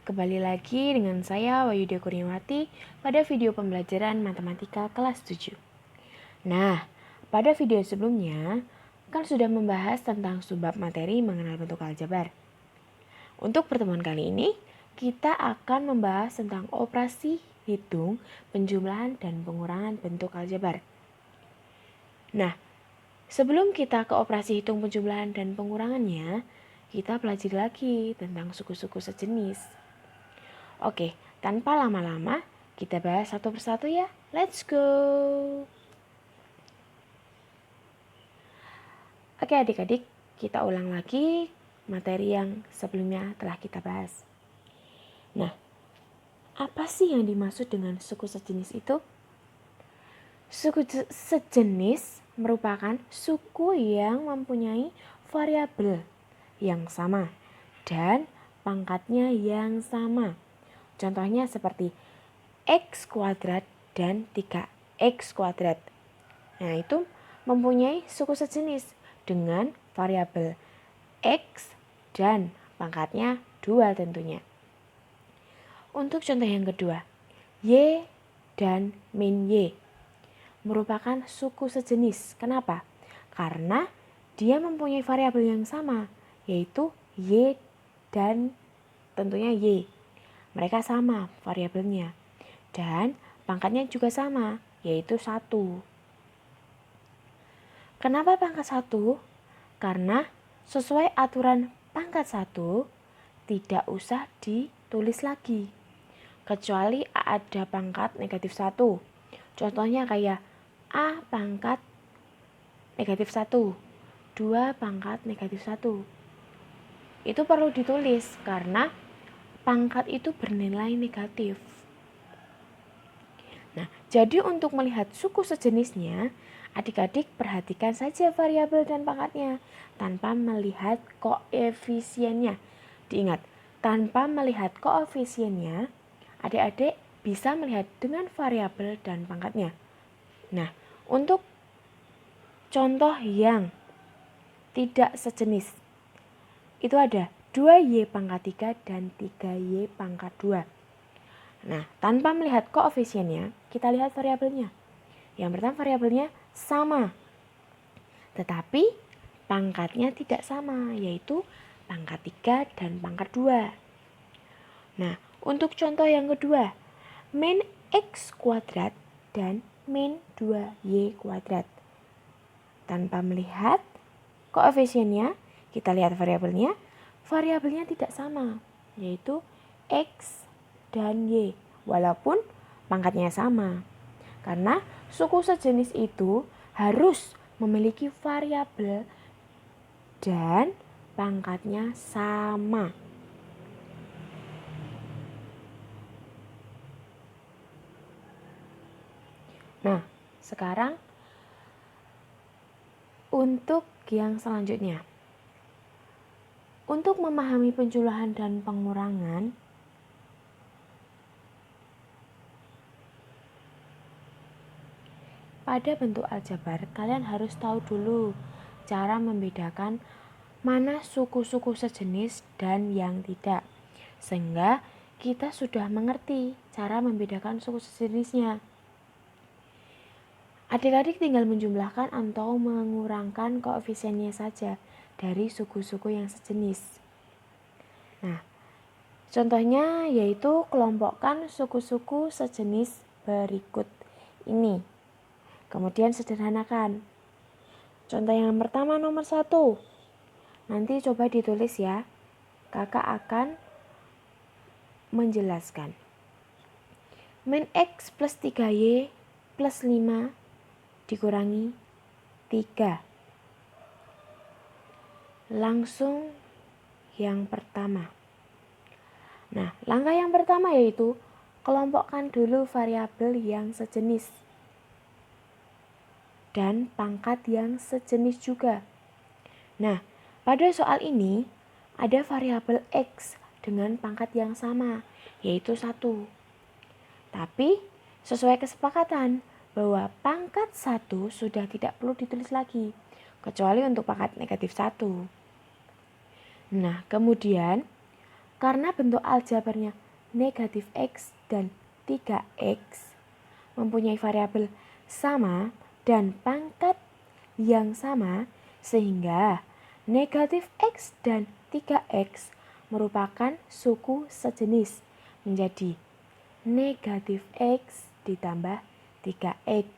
Kembali lagi dengan saya Wayuda Kurniawati pada video pembelajaran matematika kelas 7. Nah, pada video sebelumnya kan sudah membahas tentang subbab materi mengenal bentuk aljabar. Untuk pertemuan kali ini, kita akan membahas tentang operasi hitung, penjumlahan, dan pengurangan bentuk aljabar. Nah, sebelum kita ke operasi hitung, penjumlahan, dan pengurangannya, kita pelajari lagi tentang suku-suku sejenis. Oke, tanpa lama-lama, kita bahas satu persatu ya. Let's go! Oke adik-adik, kita ulang lagi materi yang sebelumnya telah kita bahas. Nah, apa sih yang dimaksud dengan suku sejenis itu? Suku sejenis merupakan suku yang mempunyai variabel yang sama dan pangkatnya yang sama. Contohnya seperti X kuadrat dan 3X kuadrat. Nah, itu mempunyai suku sejenis dengan variabel X dan pangkatnya 2 tentunya. Untuk contoh yang kedua, Y dan min Y merupakan suku sejenis. Kenapa? Karena dia mempunyai variabel yang sama, yaitu Y dan tentunya Y. Mereka sama variabelnya. Dan pangkatnya juga sama, yaitu 1. Kenapa pangkat 1? Karena sesuai aturan pangkat 1, tidak usah ditulis lagi. Kecuali ada pangkat negatif 1. Contohnya kayak A pangkat negatif 1, 2 pangkat negatif 1. Itu perlu ditulis karena pangkat itu bernilai negatif. Nah, jadi untuk melihat suku sejenisnya, adik-adik perhatikan saja variabel dan pangkatnya tanpa melihat koefisiennya. Diingat, tanpa melihat koefisiennya, adik-adik bisa melihat dengan variabel dan pangkatnya. Nah, untuk contoh yang tidak sejenis, itu ada 2Y pangkat 3 dan 3Y pangkat 2. Nah, tanpa melihat koefisiennya, kita lihat variabelnya. Yang pertama variabelnya sama, tetapi pangkatnya tidak sama, yaitu pangkat 3 dan pangkat 2. Nah, untuk contoh yang kedua, min X kuadrat dan min 2Y kuadrat. Tanpa melihat koefisiennya, kita lihat variabelnya. Variabelnya tidak sama, yaitu X dan Y, walaupun pangkatnya sama. Karena suku sejenis itu harus memiliki variabel dan pangkatnya sama. Nah, sekarang untuk yang selanjutnya. Untuk memahami penjumlahan dan pengurangan, pada bentuk aljabar, kalian harus tahu dulu cara membedakan mana suku-suku sejenis dan yang tidak. Sehingga kita sudah mengerti cara membedakan suku sejenisnya. Adik-adik tinggal menjumlahkan atau mengurangkan koefisiennya saja dari suku-suku yang sejenis. Nah, contohnya yaitu kelompokkan suku-suku sejenis berikut ini. Kemudian sederhanakan. Contoh yang pertama nomor 1. Nanti coba ditulis ya. Kakak akan menjelaskan. Min X plus 3Y plus 5 dikurangi 3. Langsung yang pertama. Nah, langkah yang pertama yaitu kelompokkan dulu variabel yang sejenis dan pangkat yang sejenis juga. Nah, pada soal ini ada variabel X dengan pangkat yang sama, yaitu 1. Tapi sesuai kesepakatan bahwa pangkat 1 sudah tidak perlu ditulis lagi, kecuali untuk pangkat negatif 1. Nah, kemudian karena bentuk aljabarnya negatif X dan 3X mempunyai variabel sama dan pangkat yang sama, sehingga negatif X dan 3X merupakan suku sejenis, menjadi negatif X ditambah 3X.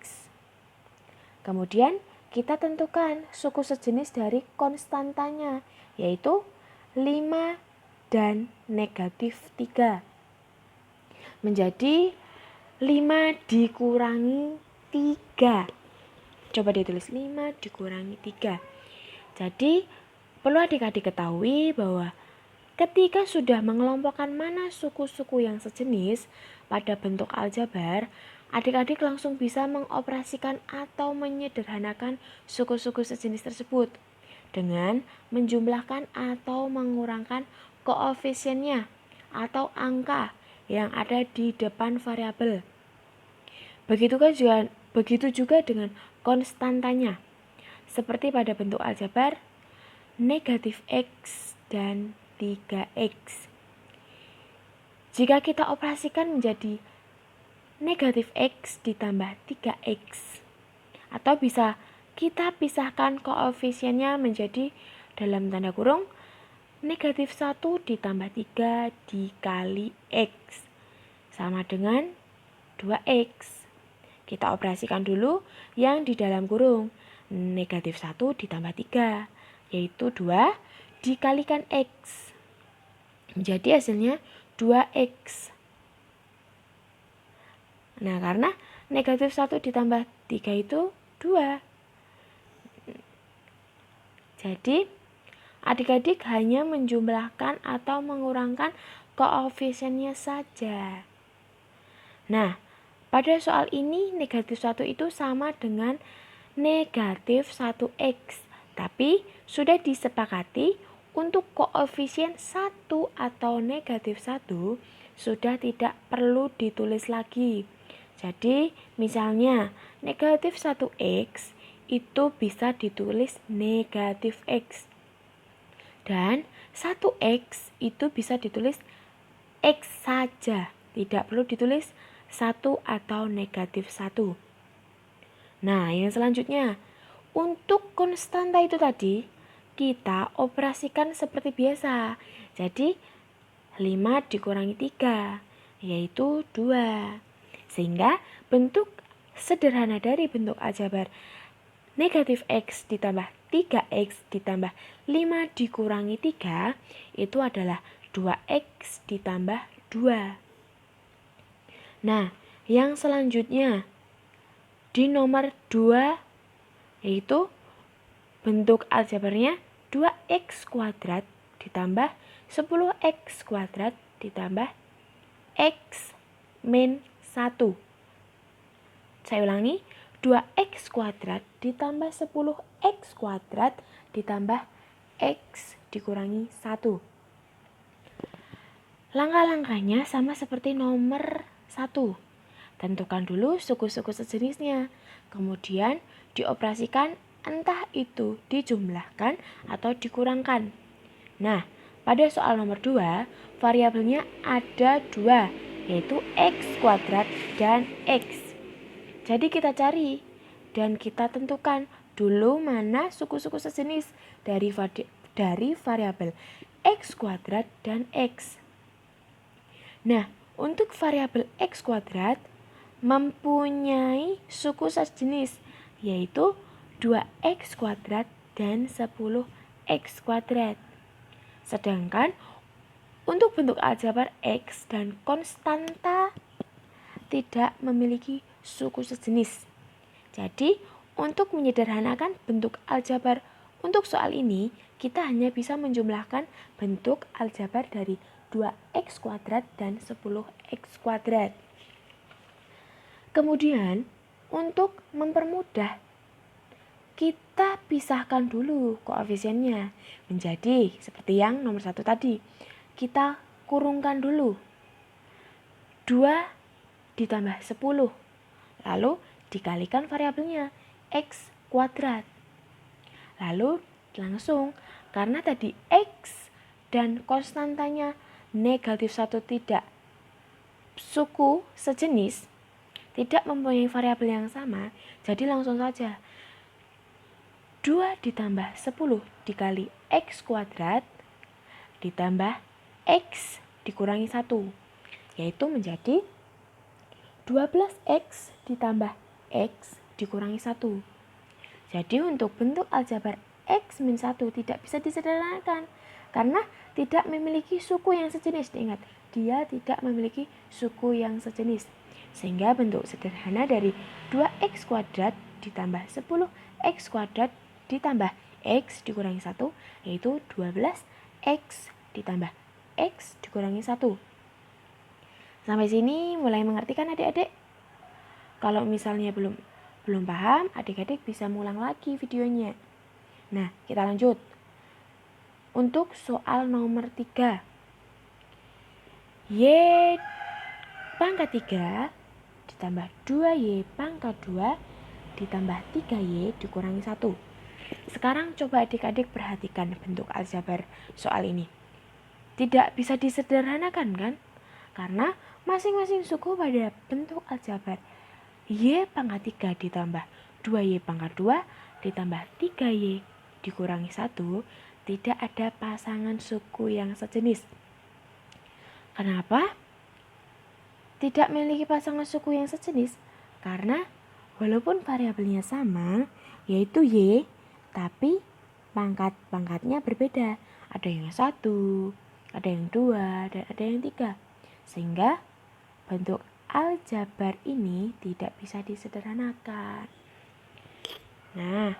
Kemudian kita tentukan suku sejenis dari konstantanya, yaitu 5 dan negatif 3. Menjadi 5 dikurangi 3. Coba ditulis 5 dikurangi 3. Jadi perlu adik-adik ketahui bahwa ketika sudah mengelompokkan mana suku-suku yang sejenis pada bentuk aljabar, adik-adik langsung bisa mengoperasikan atau menyederhanakan suku-suku sejenis tersebut dengan menjumlahkan atau mengurangkan koefisiennya atau angka yang ada di depan variabel. Begitu juga dengan konstantanya. Seperti pada bentuk aljabar negatif X dan 3X. Jika kita operasikan menjadi negatif X ditambah 3X, atau bisa kita pisahkan koefisiennya menjadi dalam tanda kurung negatif 1 ditambah 3 dikali X sama dengan 2X. Kita operasikan dulu yang di dalam kurung negatif 1 ditambah 3, yaitu 2 dikalikan X. Jadi hasilnya 2X. Nah, karena negatif 1 ditambah 3 itu 2. Jadi, adik-adik hanya menjumlahkan atau mengurangkan koefisiennya saja. Nah, pada soal ini negatif 1 itu sama dengan negatif 1X. Tapi sudah disepakati untuk koefisien 1 atau negatif 1 sudah tidak perlu ditulis lagi. Jadi misalnya negatif 1X itu bisa ditulis negatif X. Dan 1X itu bisa ditulis X saja. Tidak perlu ditulis 1 atau negatif 1. Nah, yang selanjutnya, untuk konstanta itu tadi, kita operasikan seperti biasa. Jadi, 5 dikurangi 3, yaitu 2. Sehingga bentuk sederhana dari bentuk aljabar negatif X ditambah 3X ditambah 5 dikurangi 3, itu adalah 2X ditambah 2. Nah, yang selanjutnya di nomor 2 yaitu bentuk aljabarnya 2X kuadrat ditambah 10X kuadrat ditambah X min 1. Saya ulangi, 2X kuadrat ditambah 10X kuadrat ditambah X dikurangi 1. Langkah-langkahnya sama seperti nomor 1. Tentukan dulu suku-suku sejenisnya, kemudian dioperasikan entah itu dijumlahkan atau dikurangkan. Nah, pada soal nomor 2, variabelnya ada 2, yaitu X kuadrat dan X. Jadi kita cari dan kita tentukan dulu mana suku-suku sejenis dari variabel X kuadrat dan X. Nah, untuk variabel X kuadrat mempunyai suku sejenis, yaitu 2X kuadrat dan 10X kuadrat. Sedangkan untuk bentuk aljabar X dan konstanta tidak memiliki suku sejenis. Jadi, untuk menyederhanakan bentuk aljabar untuk soal ini, kita hanya bisa menjumlahkan bentuk aljabar dari 2X kuadrat dan 10X kuadrat. Kemudian, untuk mempermudah, kita pisahkan dulu koefisiennya menjadi seperti yang nomor 1 tadi. Kita kurungkan dulu 2 ditambah 10, lalu dikalikan variabelnya X kuadrat. Lalu langsung, karena tadi X dan konstantanya negatif 1 tidak suku sejenis, tidak mempunyai variabel yang sama, jadi langsung saja 2 ditambah 10 dikali X kuadrat ditambah X dikurangi 1, yaitu menjadi 12X ditambah X dikurangi 1. Jadi untuk bentuk aljabar X min 1 tidak bisa disederhanakan karena tidak memiliki suku yang sejenis. Ingat, dia tidak memiliki suku yang sejenis. Sehingga bentuk sederhana dari 2X kuadrat ditambah 10X kuadrat ditambah X dikurangi 1 yaitu 12X ditambah X dikurangi 1. Sampai sini mulai mengerti kan adik-adik? Kalau misalnya belum paham, adik-adik bisa mengulang lagi videonya. Nah, kita lanjut. Untuk soal nomor 3. Y pangkat 3 ditambah 2Y pangkat 2 ditambah 3Y dikurangi 1. Sekarang coba adik-adik perhatikan bentuk aljabar soal ini. Tidak bisa disederhanakan kan? Karena masing-masing suku pada bentuk aljabar Y pangkat 3 ditambah 2Y pangkat 2 ditambah 3Y dikurangi 1 tidak ada pasangan suku yang sejenis. Kenapa? Tidak memiliki pasangan suku yang sejenis karena walaupun variabelnya sama yaitu Y, tapi pangkat-pangkatnya berbeda. Ada yang 1, ada yang 2, dan ada yang 3. Sehingga bentuk aljabar ini tidak bisa disederhanakan. Nah,